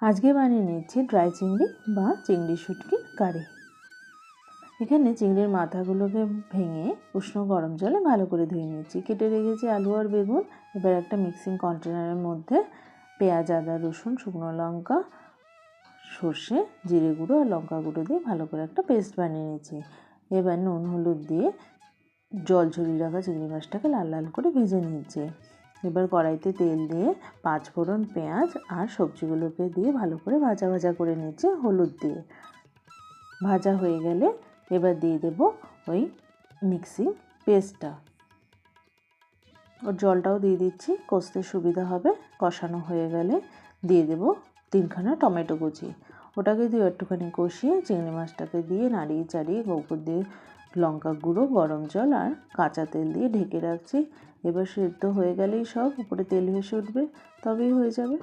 আজকে বানিয়ে নিচ্ছি ড্রাই চিংড়ি বা চিংড়ি শুটকির কারি। এখানে চিংড়ির মাথাগুলোকে ভেঙে উষ্ণ গরম জলে ভালো করে ধুয়ে নিচ্ছি। কেটে রেখেছি আলু আর বেগুন। এবার একটা মিক্সিং কন্টেনারের মধ্যে পেঁয়াজ, আদা, রসুন, শুকনো লঙ্কা, সর্ষে, জিরে গুঁড়ো আর লঙ্কা গুঁড়ো দিয়ে ভালো করে একটা পেস্ট বানিয়ে নিচ্ছি। এবার নুন হলুদ দিয়ে জল ঝরিয়ে রাখা চিংড়ি মাছটাকে লাল লাল করে ভেজে নিচ্ছি। এবার কড়াইতে তেল দিয়ে 5 ফোড়ন, পেঁয়াজ আর সবজিগুলোকে দিয়ে ভালো করে ভাজা ভাজা করে নিচ্ছি হলুদ দিয়ে। ভাজা হয়ে গেলে এবার দিয়ে দেব ওই মিক্সিং পেস্টটা। ওর জলটাও দিয়ে দিচ্ছি, কষতে সুবিধা হবে। কষানো হয়ে গেলে দিয়ে দেব 3খানা টমেটো কুচি। ওটাকে দিয়ে একটুখানি কষিয়ে চিংড়ি মাছটাকে দিয়ে নাড়িয়ে চাড়িয়ে উপর দিয়ে লঙ্কা গুঁড়ো, গরম জল আর কাঁচা তেল দিয়ে ঢেকে রাখছি। এবার সেদ্ধ হয়ে গেলেই সব উপরে তেল ভেসে উঠবে, তবেই হয়ে যাবে।